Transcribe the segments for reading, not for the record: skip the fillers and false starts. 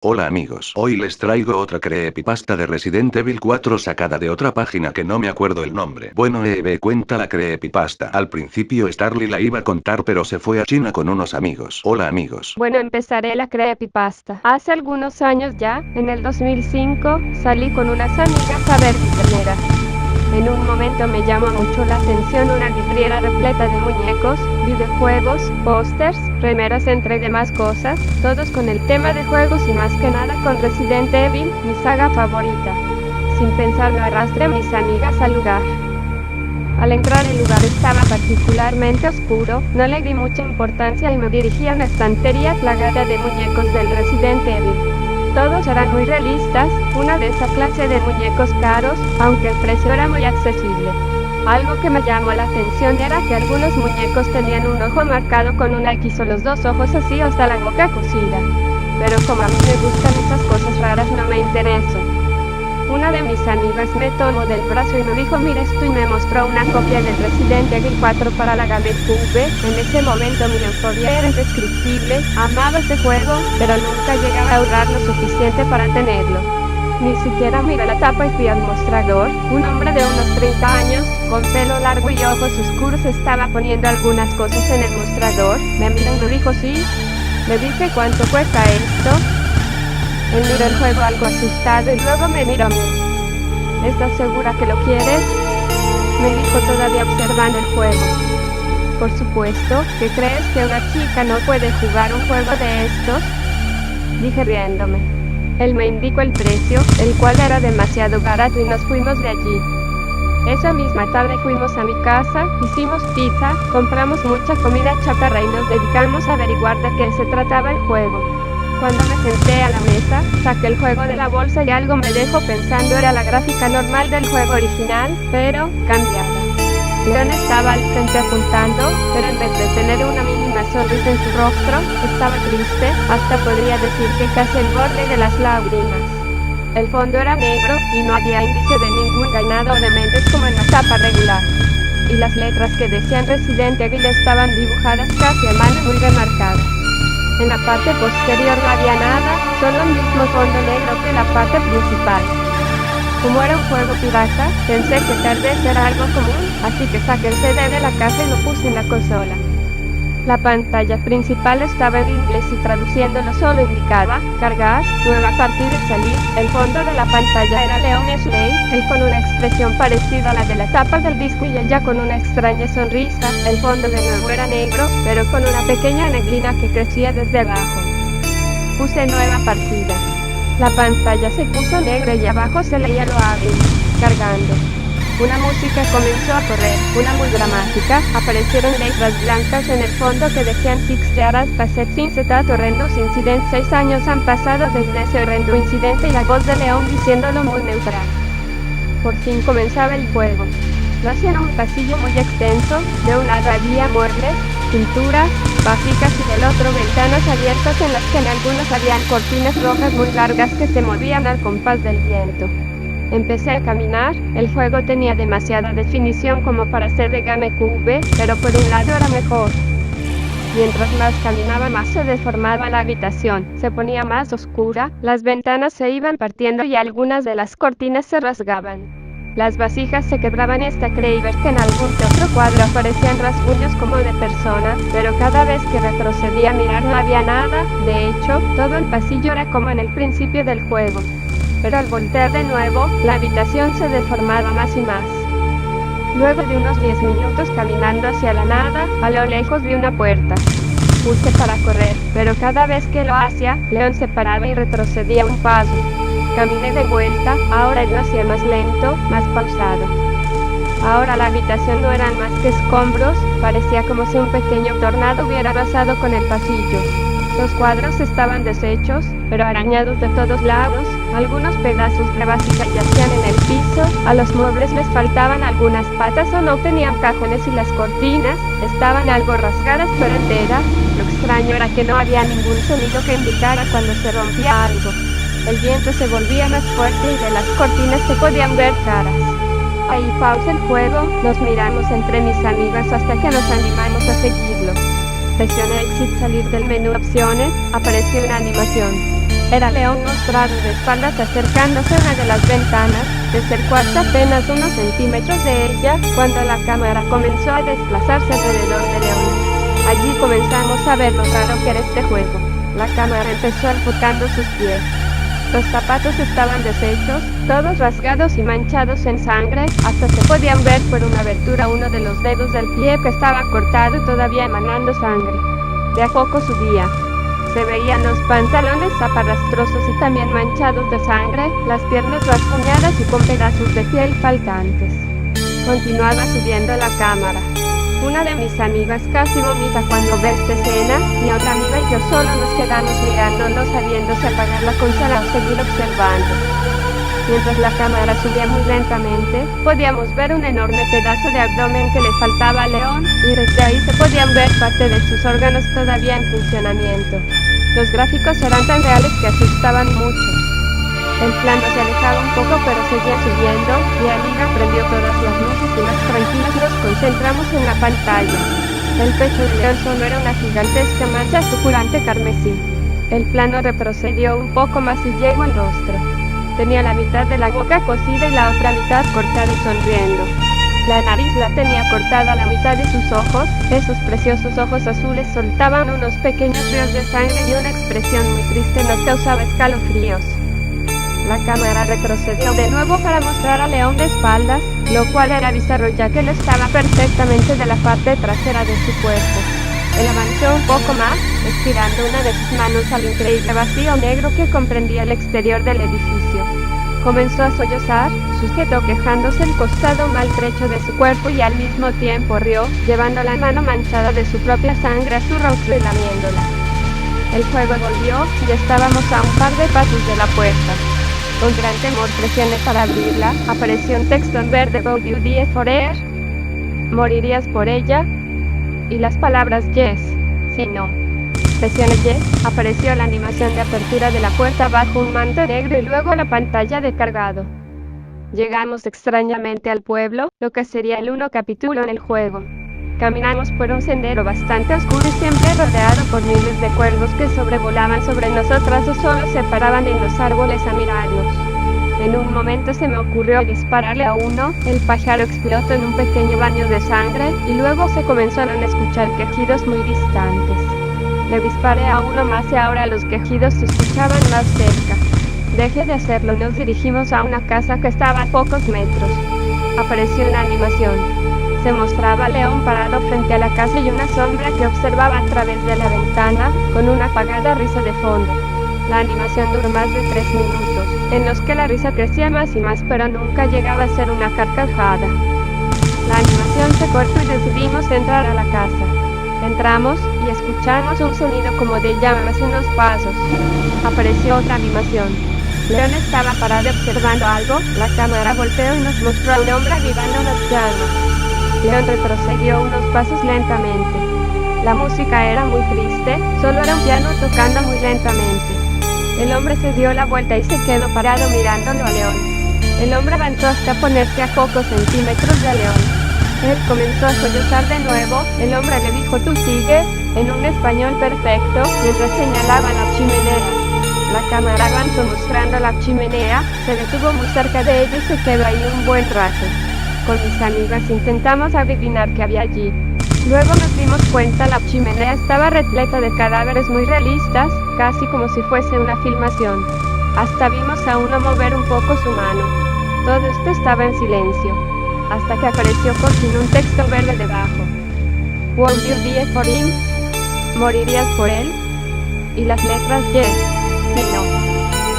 Hola amigos, hoy les traigo otra creepypasta de Resident Evil 4 sacada de otra página que no me acuerdo el nombre. Bueno, cuenta la creepypasta. Al principio Starly la iba a contar pero se fue a China con unos amigos. Hola amigos. Bueno, empezaré la creepypasta. Hace algunos años ya, en el 2005, salí con unas amigas a ver vidriera. En un momento me llamó mucho la atención una vidriera repleta de muñecos, videojuegos, pósters, remeras entre demás cosas, todos con el tema de juegos y más que nada con Resident Evil, mi saga favorita. Sin pensarlo arrastré a mis amigas al lugar. Al entrar el lugar estaba particularmente oscuro, no le di mucha importancia y me dirigí a una estantería plagada de muñecos del Resident Evil. Todos eran muy realistas, una de esa clase de muñecos caros, aunque el precio era muy accesible. Algo que me llamó la atención era que algunos muñecos tenían un ojo marcado con una X o los dos ojos así hasta la boca cosida. Pero como a mí me gustan esas cosas raras no me interesó. Una de mis amigas me tomó del brazo y me dijo mira esto y me mostró una copia del Resident Evil 4 para la GameCube. En ese momento mi euforia era indescriptible, amaba ese juego, pero nunca llegaba a ahorrar lo suficiente para tenerlo. Ni siquiera miré la tapa y fui al mostrador. Un hombre de unos 30 años, con pelo largo y ojos oscuros estaba poniendo algunas cosas en el mostrador. Me miró y me dijo sí. Le dije ¿cuánto cuesta esto? Él miró el juego algo asustado y luego me miró a mí. ¿Estás segura que lo quieres? Me dijo todavía observando el juego. Por supuesto, ¿qué crees que una chica no puede jugar un juego de estos? Dije riéndome. Él me indicó el precio, el cual era demasiado barato y nos fuimos de allí. Esa misma tarde fuimos a mi casa, hicimos pizza, compramos mucha comida chatarra y nos dedicamos a averiguar de qué se trataba el juego. Cuando me senté a la mesa, saqué el juego de la bolsa y algo me dejó pensando era la gráfica normal del juego original, pero cambiada. Leon estaba al frente apuntando, pero en vez de tener una mínima sonrisa en su rostro, estaba triste, hasta podría decir que casi el borde de las lágrimas. El fondo era negro, y no había indicio de ningún ganado o de mentes como en la tapa regular. Y las letras que decían Resident Evil estaban dibujadas casi a mano muy remarcadas. En la parte posterior no había nada, solo el mismo fondo negro que la parte principal. Como era un juego pirata, pensé que tal vez era algo común, así que saqué el CD de la caja y lo puse en la consola. La pantalla principal estaba en inglés y traduciéndolo solo indicaba, cargar, nueva partida y salir. El fondo de la pantalla era Leon Slade, él con una expresión parecida a la de la tapa del disco y ella con una extraña sonrisa. El fondo de nuevo era negro, pero con una pequeña neblina que crecía desde abajo. Puse nueva partida. La pantalla se puso negra y abajo se leía lo hábil, cargando. Una música comenzó a correr, una muy dramática, aparecieron letras blancas en el fondo que decían Six Yaras Passet sin Zeta horrendos incident. 6 años han pasado desde ese horrendo incidente y la voz de León diciéndolo muy neutral. Por fin comenzaba el juego. Lo hacía en un pasillo muy extenso, de un lado había muebles, pinturas, vasijas y del otro ventanas abiertas en las que en algunos habían cortinas rojas muy largas que se movían al compás del viento. Empecé a caminar, el juego tenía demasiada definición como para ser de GameCube, pero por un lado era mejor. Mientras más caminaba más se deformaba la habitación, se ponía más oscura, las ventanas se iban partiendo y algunas de las cortinas se rasgaban. Las vasijas se quebraban y hasta creí ver que en algún que otro cuadro aparecían rasguños como de persona, pero cada vez que retrocedía a mirar no había nada, de hecho, todo el pasillo era como en el principio del juego. Pero al voltear de nuevo, la habitación se deformaba más y más. Luego de unos 10 minutos caminando hacia la nada, a lo lejos vi una puerta. Puse para correr, pero cada vez que lo hacía, Leon se paraba y retrocedía un paso. Caminé de vuelta, ahora él lo hacía más lento, más pausado. Ahora la habitación no eran más que escombros, parecía como si un pequeño tornado hubiera arrasado con el pasillo. Los cuadros estaban deshechos, pero arañados de todos lados, algunos pedazos de vasija yacían en el piso, a los muebles les faltaban algunas patas o no tenían cajones y las cortinas estaban algo rasgadas pero enteras. Lo extraño era que no había ningún sonido que indicara cuando se rompía algo. El viento se volvía más fuerte y de las cortinas se podían ver caras. Ahí pausa el juego, nos miramos entre mis amigas hasta que nos animamos a seguirlo. Presioné Exit salir del menú opciones, apareció una animación. Era León mostrado de espaldas acercándose a una de las ventanas. Se acercó hasta apenas unos centímetros de ella, cuando la cámara comenzó a desplazarse alrededor de León. Allí comenzamos a ver lo raro que era este juego. La cámara empezó enfocando sus pies. Los zapatos estaban deshechos, todos rasgados y manchados en sangre, hasta se podían ver por una abertura uno de los dedos del pie que estaba cortado y todavía emanando sangre. De a poco subía. Se veían los pantalones zaparrastrosos y también manchados de sangre, las piernas rasguñadas y con pedazos de piel faltantes. Continuaba subiendo la cámara. Una de mis amigas casi vomita cuando ve esta escena, mi otra amiga y yo solo nos quedamos mirándonos sabiéndose apagar la consola o seguir observando. Mientras la cámara subía muy lentamente, podíamos ver un enorme pedazo de abdomen que le faltaba a León, y desde ahí se podían ver parte de sus órganos todavía en funcionamiento. Los gráficos eran tan reales que asustaban mucho. El plano se alejaba un poco pero seguía subiendo, mi amiga prendió todas las luces y más tranquilas nos concentramos en la pantalla. El pecho de León solo era una gigantesca mancha suculante carmesí. El plano retrocedió un poco más y llegó al rostro. Tenía la mitad de la boca cosida y la otra mitad cortada y sonriendo. La nariz la tenía cortada a la mitad de sus ojos, esos preciosos ojos azules soltaban unos pequeños ríos de sangre y una expresión muy triste nos causaba escalofríos. La cámara retrocedió de nuevo para mostrar a León de espaldas, lo cual era bizarro ya que él estaba perfectamente de la parte trasera de su cuerpo. Él avanzó un poco más, estirando una de sus manos al increíble vacío negro que comprendía el exterior del edificio. Comenzó a sollozar, sujetó quejándose el costado maltrecho de su cuerpo y al mismo tiempo rió, llevando la mano manchada de su propia sangre a su rostro y lamiéndola. El juego volvió, y estábamos a un par de pasos de la puerta. Con gran temor presioné para abrirla, apareció un texto en verde: "Would you die for her?" ¿Morirías por ella? Y las palabras yes, sí, no. Presioné yes, apareció la animación de apertura de la puerta bajo un manto negro y luego la pantalla de cargado. Llegamos extrañamente al pueblo, lo que sería el 1 capítulo en el juego. Caminamos por un sendero bastante oscuro y siempre rodeado por miles de cuervos que sobrevolaban sobre nosotras o solo se paraban en los árboles a mirarnos. En un momento se me ocurrió dispararle a uno, el pájaro explotó en un pequeño baño de sangre, y luego se comenzaron a escuchar quejidos muy distantes. Le disparé a uno más y ahora los quejidos se escuchaban más cerca. Dejé de hacerlo y nos dirigimos a una casa que estaba a pocos metros. Apareció una animación. Se mostraba a León parado frente a la casa y una sombra que observaba a través de la ventana, con una apagada risa de fondo. La animación duró más de 3 minutos, en los que la risa crecía más y más pero nunca llegaba a ser una carcajada. La animación se cortó y decidimos entrar a la casa. Entramos y escuchamos un sonido como de llamas y unos pasos. Apareció otra animación. León estaba parado observando algo, la cámara volteó y nos mostró a un hombre avivando las llamas. León retrocedió unos pasos lentamente. La música era muy triste, solo era un piano tocando muy lentamente. El hombre se dio la vuelta y se quedó parado mirándolo a León. El hombre avanzó hasta ponerse a pocos centímetros de León. Él comenzó a sollozar de nuevo, el hombre le dijo "tú sigues", en un español perfecto, mientras señalaba la chimenea. La cámara avanzó mostrando la chimenea, se detuvo muy cerca de ella y se quedó ahí un buen rato. Con mis amigas intentamos adivinar qué había allí. Luego nos dimos cuenta la chimenea estaba repleta de cadáveres muy realistas, casi como si fuese una filmación. Hasta vimos a uno mover un poco su mano. Todo esto estaba en silencio, hasta que apareció por fin un texto verde debajo. "Would you die for him?" ¿Morirías por él? Y las letras yes y no.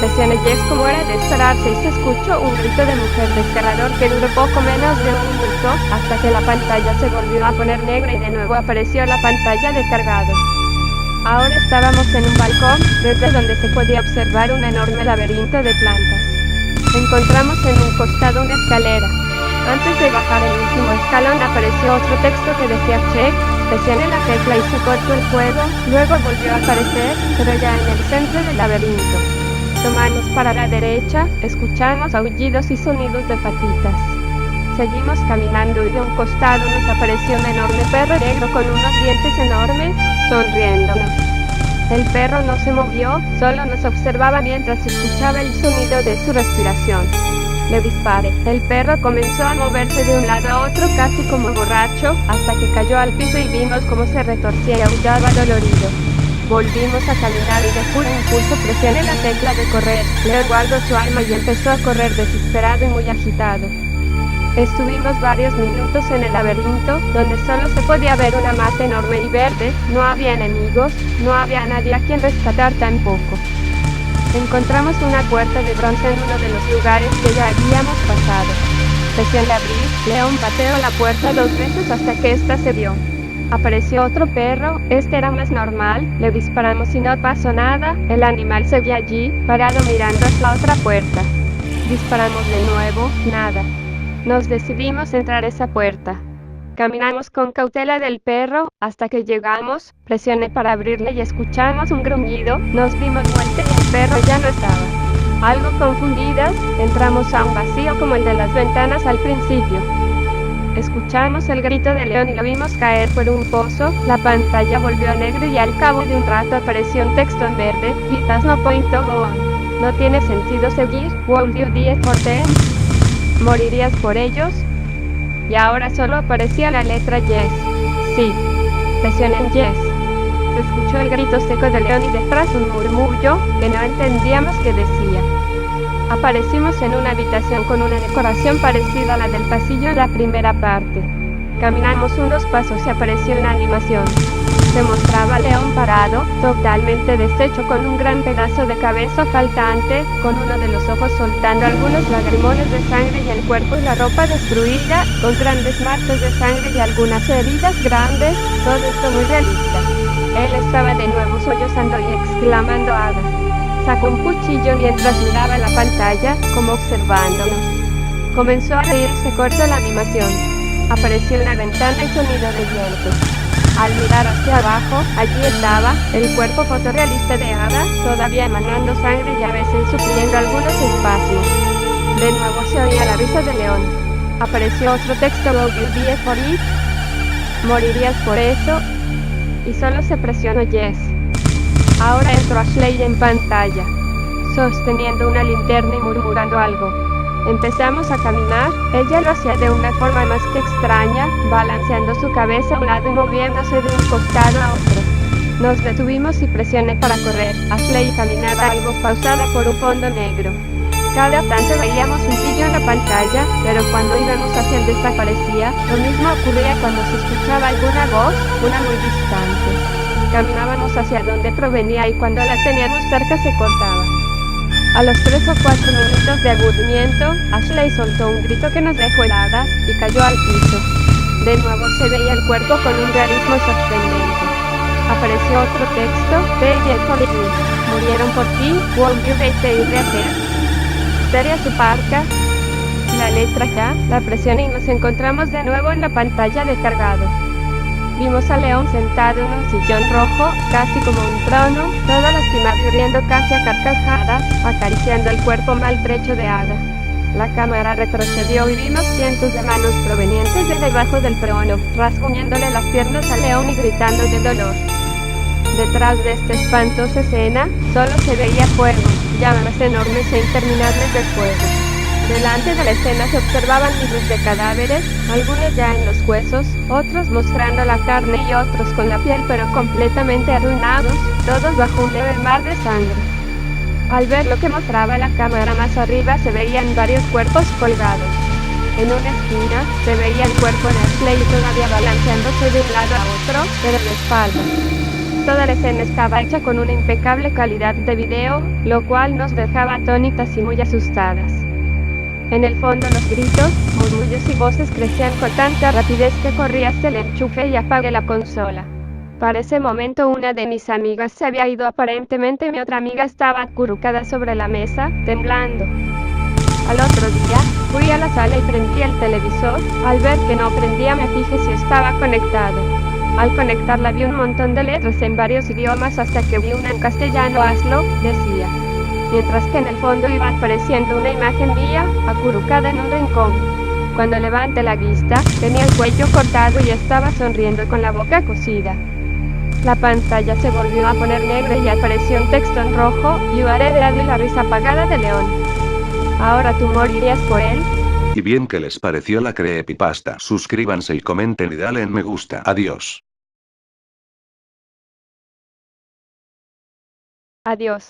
Presioné yes como era de esperarse y se escuchó un grito de mujer desgarrador que duró poco menos de un minuto, hasta que la pantalla se volvió a poner negra y de nuevo apareció la pantalla de cargado. Ahora estábamos en un balcón, desde donde se podía observar un enorme laberinto de plantas. Encontramos en un costado una escalera. Antes de bajar el último escalón apareció otro texto que decía check. Presioné la tecla y se cortó el juego, luego volvió a aparecer, pero ya en el centro del laberinto. Tomamos para la derecha, escuchamos aullidos y sonidos de patitas. Seguimos caminando y de un costado nos apareció un enorme perro negro con unos dientes enormes, sonriéndonos. El perro no se movió, solo nos observaba mientras escuchaba el sonido de su respiración. Le disparé. El perro comenzó a moverse de un lado a otro casi como borracho, hasta que cayó al piso y vimos cómo se retorcía y aullaba dolorido. Volvimos a caminar y de puro impulso presioné la tecla de correr. León guardó su arma y empezó a correr desesperado y muy agitado. Estuvimos varios minutos en el laberinto, donde solo se podía ver una masa enorme y verde. No había enemigos, no había nadie a quien rescatar tampoco. Encontramos una puerta de bronce en uno de los lugares que ya habíamos pasado. Presioné abrir, León pateó la puerta 2 veces hasta que ésta se dio. Apareció otro perro, este era más normal, le disparamos y no pasó nada, el animal seguía allí, parado mirando hacia la otra puerta. Disparamos de nuevo, nada. Nos decidimos entrar esa puerta. Caminamos con cautela del perro, hasta que llegamos, presioné para abrirle y escuchamos un gruñido, nos dimos vuelta y el perro ya no estaba. Algo confundidas, entramos a un vacío como el de las ventanas al principio. Escuchamos el grito de León y lo vimos caer por un pozo, la pantalla volvió negro y al cabo de un rato apareció un texto en verde, "It has no point to go on". No tiene sentido seguir, "Would you die for them?". ¿Morirías por ellos? Y ahora solo aparecía la letra yes. Sí. Presioné en yes. Se escuchó el grito seco de León y detrás un murmullo que no entendíamos qué decía. Aparecimos en una habitación con una decoración parecida a la del pasillo en la primera parte. Caminamos unos pasos y apareció una animación. Se mostraba a León parado, totalmente deshecho, con un gran pedazo de cabeza faltante, con uno de los ojos soltando algunos lagrimones de sangre y el cuerpo y la ropa destruida, con grandes marcas de sangre y algunas heridas grandes, todo esto muy realista. Él estaba de nuevo sollozando y exclamando "Ada". Sacó un cuchillo mientras miraba la pantalla, como observándonos. Comenzó a reírse, cortó la animación. Apareció una ventana y sonido de viento. Al mirar hacia abajo, allí estaba, el cuerpo fotorrealista de Ada, todavía emanando sangre y a veces sufriendo algunos espasmos. De nuevo se oía la risa de León. Apareció otro texto: "Would you die for it?". ¿Morirías por eso? Y solo se presionó yes. Ahora entró Ashley en pantalla, sosteniendo una linterna y murmurando algo. Empezamos a caminar, ella lo hacía de una forma más que extraña, balanceando su cabeza a un lado y moviéndose de un costado a otro. Nos detuvimos y presioné para correr. Ashley caminaba algo pausada por un fondo negro. Cada tanto veíamos un brillo en la pantalla, pero cuando íbamos hacia él desaparecía. Lo mismo ocurría cuando se escuchaba alguna voz, una muy distante. Caminábamos hacia donde provenía y cuando la teníamos cerca se cortaba. A los 3 o 4 minutos de agotamiento, Ashley soltó un grito que nos dejó heladas y cayó al piso. De nuevo se veía el cuerpo con un realismo sorprendente. Apareció otro texto: "They died for you". ¿Murieron por ti? ¿Won't you be there? ¿Sería su parca? La letra K, la presioné y nos encontramos de nuevo en la pantalla de cargado. Vimos a León sentado en un sillón rojo, casi como un trono, todo lastimado y riendo casi a carcajadas, acariciando el cuerpo maltrecho de Ada. La cámara retrocedió y vimos cientos de manos provenientes de debajo del trono, rasguñándole las piernas a León y gritando de dolor. Detrás de esta espantosa escena, solo se veía fuego, llamas enormes e interminables de fuego. Delante de la escena se observaban miles de cadáveres, algunos ya en los huesos, otros mostrando la carne y otros con la piel pero completamente arruinados, todos bajo un leve mar de sangre. Al ver lo que mostraba la cámara más arriba se veían varios cuerpos colgados. En una esquina se veía el cuerpo de Ashley todavía balanceándose de un lado a otro, pero de espaldas. Toda la escena estaba hecha con una impecable calidad de video, lo cual nos dejaba atónitas y muy asustadas. En el fondo los gritos, murmullos y voces crecían con tanta rapidez que corrí hasta el enchufe y apagué la consola. Para ese momento una de mis amigas se había ido. Aparentemente mi otra amiga estaba acurrucada sobre la mesa, temblando. Al otro día, fui a la sala y prendí el televisor. Al ver que no prendía me fijé si estaba conectado. Al conectarla vi un montón de letras en varios idiomas hasta que vi una en castellano. "Hazlo", decía. Mientras que en el fondo iba apareciendo una imagen mía, acurrucada en un rincón. Cuando levanté la vista, tenía el cuello cortado y estaba sonriendo con la boca cosida. La pantalla se volvió a poner negra y apareció un texto en rojo: You are dead, y la risa apagada de León. ¿Ahora tú morirías por él? Y bien, que les pareció la creepypasta. Suscríbanse y comenten y dale en me gusta. Adiós. Adiós.